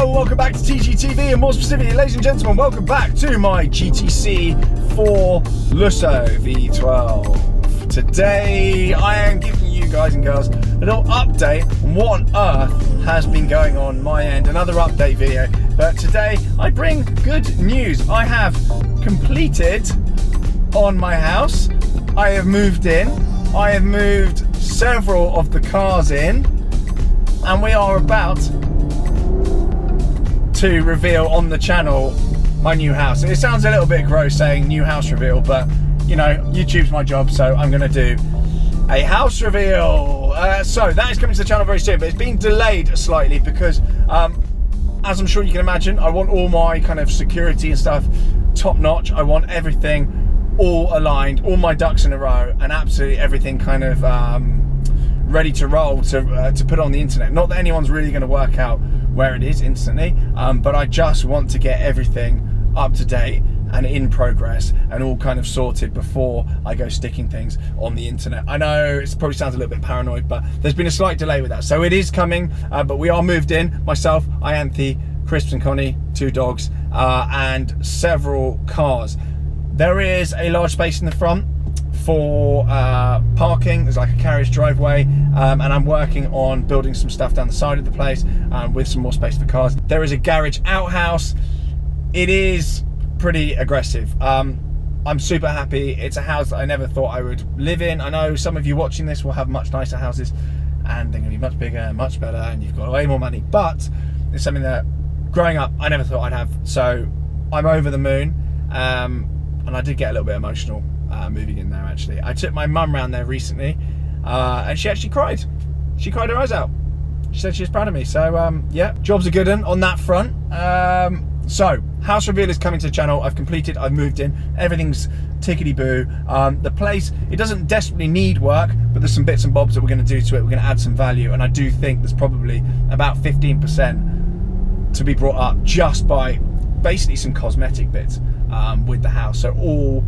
Hello, welcome back to TGTV, and more specifically, ladies and gentlemen, welcome back to my GTC4 Lusso V12. Today, I am giving you guys and girls a little update on what on earth has been going on my end, another update video. But today, I bring good news. I have completed on my house. I have moved in. I have moved several of the cars in, and we are about to reveal on the channel my new house. It sounds a little bit gross saying new house reveal, but you know, YouTube's my job, so I'm gonna do a house reveal. So that is coming to the channel very soon, but it's been delayed slightly because as I'm sure you can imagine, I want all my kind of security and stuff top notch. I want everything all aligned, all my ducks in a row, and absolutely everything kind of ready to roll to put on the internet. Not that anyone's really going to work out where it is instantly, but I just want to get everything up to date and in progress and all kind of sorted before I go sticking things on the internet. I know it probably sounds a little bit paranoid, but there's been a slight delay with that. So it is coming, but we are moved in. Myself, Ianthe, Crisps and Connie, 2 dogs, and several cars. There is a large space in the front for parking. There's like a carriage driveway, and I'm working on building some stuff down the side of the place with some more space for cars. There is a garage outhouse. It is pretty aggressive. I'm super happy. It's a house that I never thought I would live in. I know some of you watching this will have much nicer houses and they're gonna be much bigger and much better and you've got way more money, but it's something that growing up I never thought I'd have. So I'm over the moon, and I did get a little bit emotional moving in there actually. I took my mum round there recently and she actually cried. She cried her eyes out. She said she was proud of me. So yeah, job's a good one on that front. So house reveal is coming to the channel. I've completed, I've moved in, everything's tickety-boo. The place, it doesn't desperately need work, but there's some bits and bobs that we're going to do to it. We're going to add some value, and I do think there's probably about 15% to be brought up just by basically some cosmetic bits with the house. So all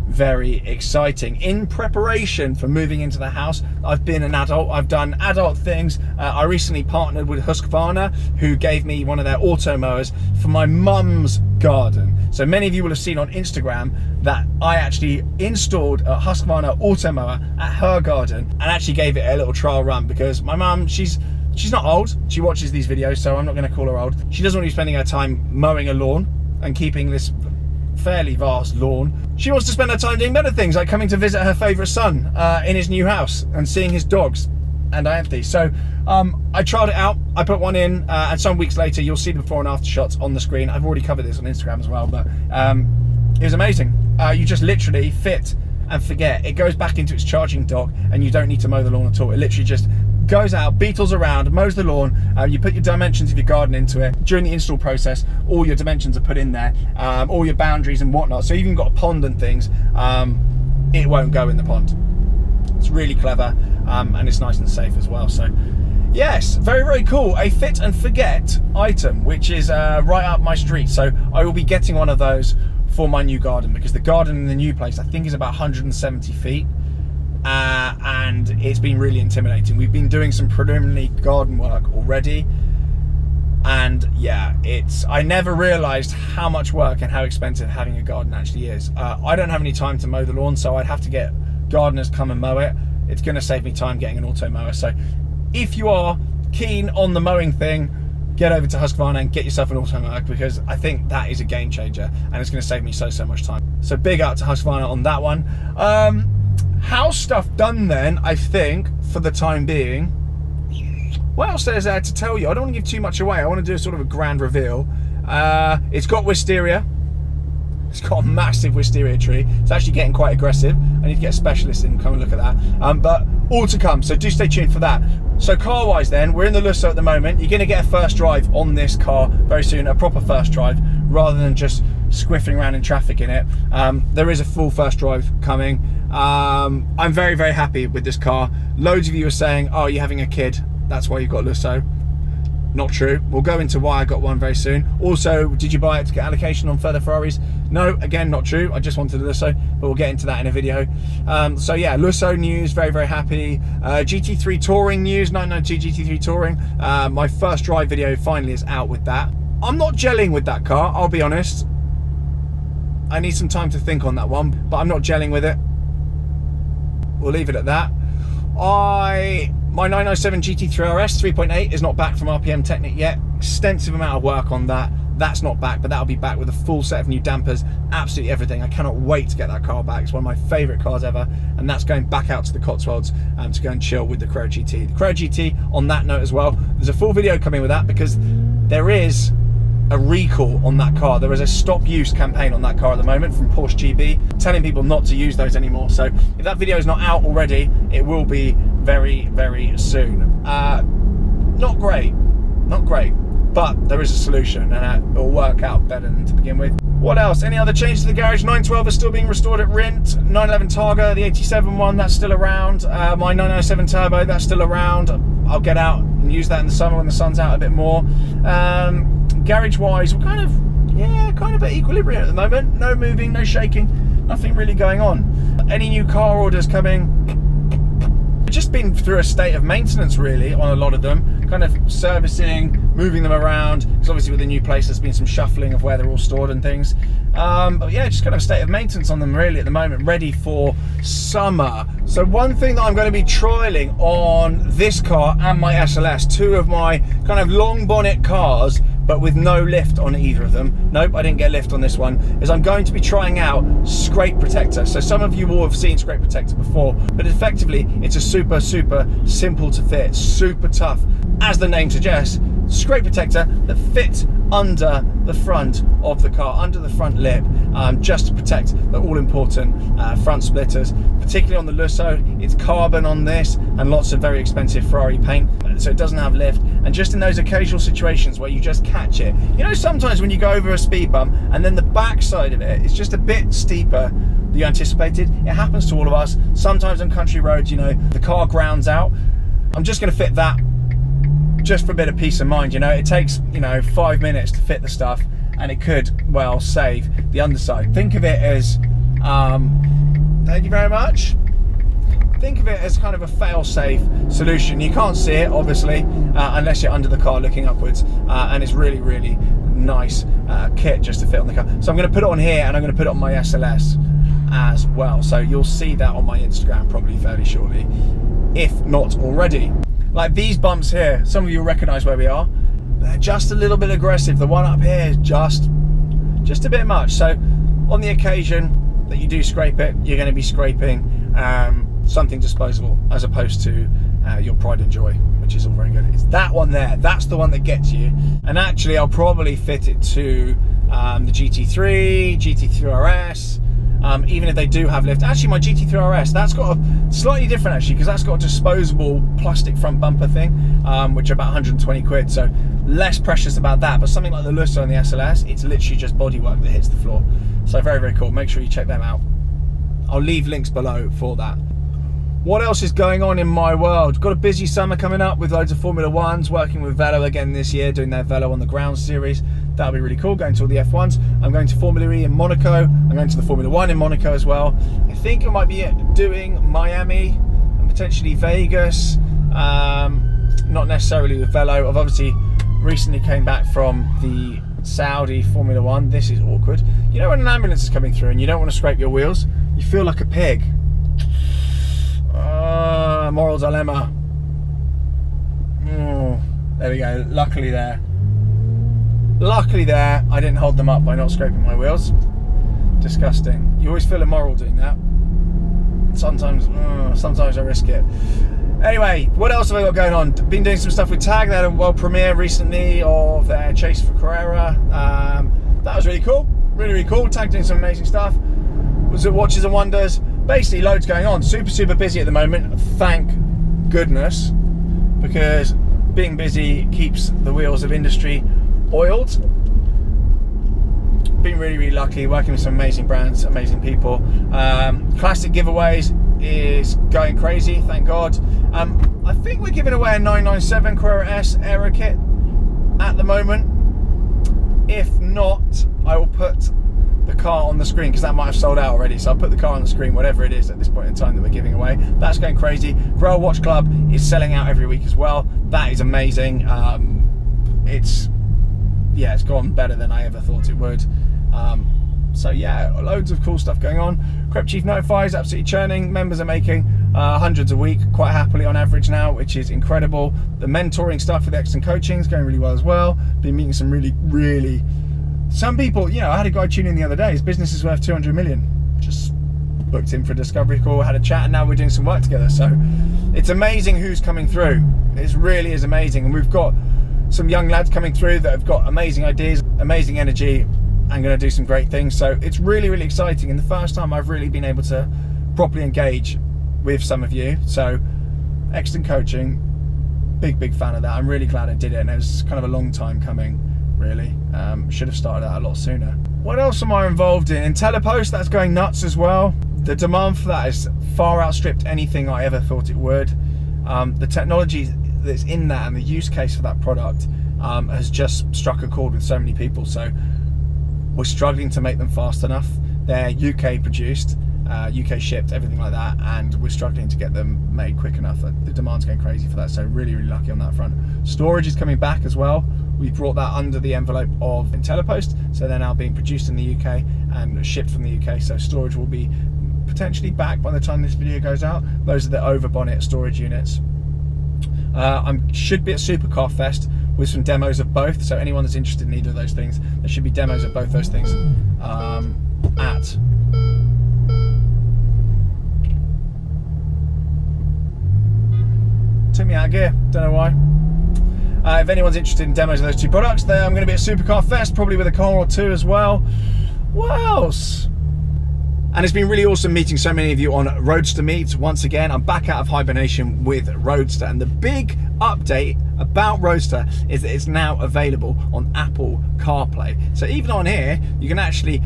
very exciting. In preparation for moving into the house, I've been an adult. I've done adult things. I recently partnered with Husqvarna, who gave me one of their auto mowers for my mum's garden. So many of you will have seen on Instagram that I actually installed a Husqvarna auto mower at her garden and actually gave it a little trial run because my mum, she's not old. She watches these videos, so I'm not going to call her old. She doesn't want to be spending her time mowing a lawn and keeping this fairly vast lawn. She wants to spend her time doing better things, like coming to visit her favourite son in his new house and seeing his dogs and Ianthe. So I tried it out, I put one in, and some weeks later you'll see the before and after shots on the screen. I've already covered this on Instagram as well, but it was amazing. You just literally fit and forget. It goes back into its charging dock and you don't need to mow the lawn at all. It literally just goes out, beetles around, mows the lawn. You put your dimensions of your garden into it. During the install process, all your dimensions are put in there, all your boundaries and whatnot. So you've even got a pond and things, it won't go in the pond. It's really clever, and it's nice and safe as well. So yes, very, very cool. A fit and forget item, which is right up my street. So I will be getting one of those for my new garden, because the garden in the new place I think is about 170 feet. And it's been really intimidating. We've been doing some preliminary garden work already, and yeah, I never realized how much work and how expensive having a garden actually is. I don't have any time to mow the lawn, so I'd have to get gardeners come and mow it. It's going to save me time getting an auto mower. So if you are keen on the mowing thing, get over to Husqvarna and get yourself an auto mower, because I think that is a game changer and it's going to save me so much time. So big up to Husqvarna on that one. House stuff done then, I think, for the time being. What else is there to tell you? I don't want to give too much away. I want to do a sort of a grand reveal. It's got wisteria. It's got a massive wisteria tree. It's actually getting quite aggressive. I need to get a specialist in and come and look at that. But all to come, so do stay tuned for that. So car-wise then, we're in the Lusso at the moment. You're going to get a first drive on this car very soon, a proper first drive, rather than just squiffing around in traffic in it. There is a full first drive coming. I'm very, very happy with this car. Loads of you are saying, oh, you're having a kid, that's why you've got Lusso. Not true. We'll go into why I got one very soon. Also, did you buy it to get allocation on further Ferraris? No, again, not true. I just wanted a Lusso, but we'll get into that in a video. So yeah, Lusso news, very, very happy. GT3 Touring news, 992 GT3 Touring. My first drive video finally is out with that. I'm not gelling with that car, I'll be honest. I need some time to think on that one, but I'm not gelling with it. We'll leave it at that. My 997 GT3 RS 3.8 is not back from RPM Technic yet. Extensive amount of work on that. That's not back, but that'll be back with a full set of new dampers, absolutely everything. I cannot wait to get that car back. It's one of my favourite cars ever, and that's going back out to the Cotswolds to go and chill with the Carrera GT. The Carrera GT, on that note as well, there's a full video coming with that because there is a recall on that car. There is a stop use campaign on that car at the moment from Porsche GB, telling people not to use those anymore. So if that video is not out already, it will be very, very soon. Not great, but there is a solution, and it'll work out better than to begin with. What else? Any other changes to the garage? 912 is still being restored at Rint. 911 Targa, the 87 one, that's still around. My 997 Turbo, that's still around. I'll get out and use that in the summer when the sun's out a bit more. Garage wise, we're kind of at equilibrium at the moment. No moving, no shaking, nothing really going on. Any new car orders coming? Just been through a state of maintenance really on a lot of them, kind of servicing, moving them around, because obviously with the new place there's been some shuffling of where they're all stored and things. But yeah, just kind of a state of maintenance on them really at the moment, ready for summer. So one thing that I'm going to be trialing on this car and my SLS, two of my kind of long bonnet cars, but with no lift on either of them. Nope, I didn't get lift on this one, is I'm going to be trying out scrape protector. So some of you will have seen scrape protector before, but effectively it's a super simple to fit, super tough. As the name suggests, scrape protector that fits under the front of the car, under the front lip, just to protect the all-important front splitters. Particularly on the Lusso, it's carbon on this and lots of very expensive Ferrari paint, so it doesn't have lift. And just in those occasional situations where you just catch it, you know, sometimes when you go over a speed bump and then the back side of it is just a bit steeper than you anticipated, it happens to all of us. Sometimes on country roads, you know, the car grounds out. I'm just going to fit that just for a bit of peace of mind. You know, it takes, you know, 5 minutes to fit the stuff, and it could, well, save the underside. Think of it as, thank you very much. Think of it as kind of a fail-safe solution. You can't see it, obviously, unless you're under the car looking upwards, and it's really, really nice kit just to fit on the car. So I'm going to put it on here, and I'm going to put it on my SLS as well. So you'll see that on my Instagram probably fairly shortly, if not already. Like these bumps here, some of you will recognise where we are. They're just a little bit aggressive. The one up here is just a bit much. So on the occasion that you do scrape it, you're going to be scraping something disposable as opposed to your pride and joy, which is all very good. It's that one there. That's the one that gets you. And actually, I'll probably fit it to the GT3, GT3 RS. Even if they do have lift. Actually, my GT3 RS, that's got a slightly different actually, because that's got a disposable plastic front bumper thing, which are about 120 quid, so less precious about that. But something like the Lusso and the SLS, it's literally just bodywork that hits the floor. So very, very cool. Make sure you check them out. I'll leave links below for that. What else is going on in my world? Got a busy summer coming up with loads of Formula Ones, working with Velo again this year, doing their Velo on the ground series. That'll be really cool, going to all the F1s. I'm going to Formula E in Monaco. I'm going to the Formula 1 in Monaco as well. I think I might be doing Miami and potentially Vegas. Not necessarily with Velo. I've obviously recently came back from the Saudi Formula 1. This is awkward. You know when an ambulance is coming through and you don't want to scrape your wheels? You feel like a pig. Moral dilemma. Oh, there we go. Luckily there, I didn't hold them up by not scraping my wheels. Disgusting. You always feel immoral doing that. Sometimes I risk it. Anyway, what else have I got going on? Been doing some stuff with Tag. They had a world premiere recently of their Chase for Carrera. That was really cool. Really cool. Tag doing some amazing stuff. Was it Watches and Wonders? Basically loads going on. Super busy at the moment, thank goodness, because being busy keeps the wheels of industry oiled. Been really lucky, working with some amazing brands, amazing people. Classic giveaways is going crazy, thank God. I think we're giving away a 997 Carrera S Aero kit at the moment. If not, I will put the car on the screen, because that might have sold out already, so I'll put the car on the screen, whatever it is at this point in time that we're giving away. That's going crazy. Grail Watch Club is selling out every week as well. That is amazing. It's yeah, it's gone better than I ever thought it would. So yeah, loads of cool stuff going on. Crep Chief Notifies, absolutely churning. Members are making hundreds a week, quite happily on average now, which is incredible. The mentoring stuff with the Exton coaching is going really well as well. Been meeting some really, some people, you know, I had a guy tune in the other day, his business is worth 200 million. Just booked in for a discovery call, had a chat, and now we're doing some work together. So it's amazing who's coming through. It really is amazing. And we've got some young lads coming through that have got amazing ideas, amazing energy, and going to do some great things. So it's really exciting, and the first time I've really been able to properly engage with some of you. So Exton coaching, big fan of that. I'm really glad I did it, and it was kind of a long time coming, really. Should have started that a lot sooner. What else am I involved in? Telepost, that's going nuts as well. The demand for that has far outstripped anything I ever thought it would. The technology that's in that and the use case for that product has just struck a chord with so many people. So we're struggling to make them fast enough. They're UK produced, UK shipped, everything like that, and we're struggling to get them made quick enough. The demand's going crazy for that, so really lucky on that front. Storage is coming back as well. We brought that under the envelope of Telepost, so they're now being produced in the UK and shipped from the UK, so storage will be potentially back by the time this video goes out. Those are the over bonnet storage units. I should be at Supercar Fest with some demos of both, so anyone that's interested in either of those things, there should be demos of both those things at took me out of gear, don't know why. If anyone's interested in demos of those two products, then I'm going to be at Supercar Fest, probably with a car or two as well. What else? And it's been really awesome meeting so many of you on Roadster meets. Once again, I'm back out of hibernation with Roadster, and the big update about Roadster is that it's now available on Apple CarPlay. So even on here, you can actually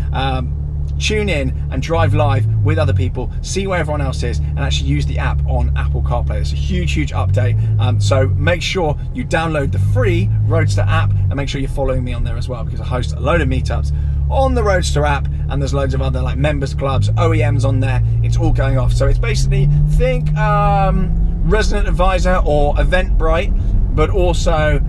tune in and drive live with other people, see where everyone else is, and actually use the app on Apple CarPlay. It's a huge update. So make sure you download the free Roadster app, and make sure you're following me on there as well, because I host a load of meetups on the Roadster app, and there's loads of other like members clubs, OEMs on there. It's all going off. So it's basically, think Resident Advisor or Eventbrite, but also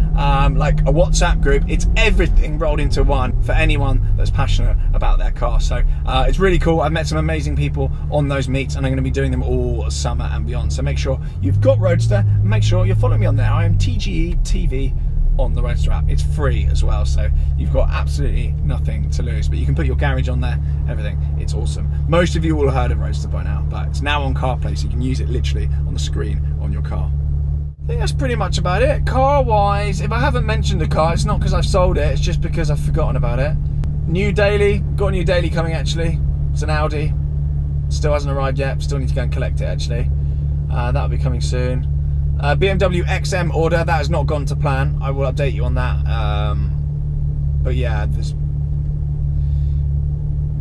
like a WhatsApp group. It's everything rolled into one for anyone that's passionate about their car. So it's really cool. I've met some amazing people on those meets, and I'm going to be doing them all summer and beyond. So make sure you've got Roadster, and make sure you're following me on there. I am TGE TV on the Roadster app. It's free as well, so you've got absolutely nothing to lose, but you can put your garage on there, everything. It's awesome. Most of you will have heard of Roadster by now, but it's now on CarPlay, so you can use it literally on the screen on your car. I think that's pretty much about it. Car wise, if I haven't mentioned the car, it's not because I've sold it, it's just because I've forgotten about it. New daily, got a new daily coming actually. It's an Audi, still hasn't arrived yet, still need to go and collect it actually. That'll be coming soon. BMW XM order, that has not gone to plan. I will update you on that. But yeah, this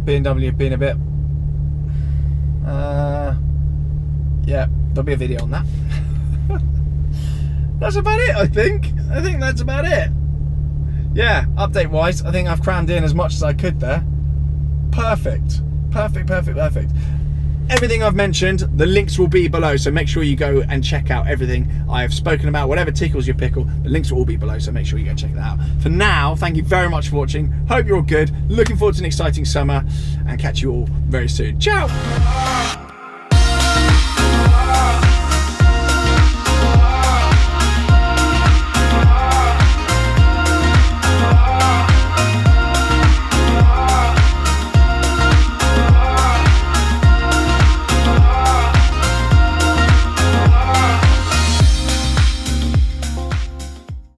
BMW being a bit yeah, there'll be a video on that. That's about it, I think that's about it. Yeah, update wise, I think I've crammed in as much as I could there. Perfect. Everything I've mentioned, the links will be below, so make sure you go and check out everything I have spoken about. Whatever tickles your pickle, the links will all be below, so make sure you go check that out. For now, thank you very much for watching. Hope you're all good. Looking forward to an exciting summer, and catch you all very soon. Ciao!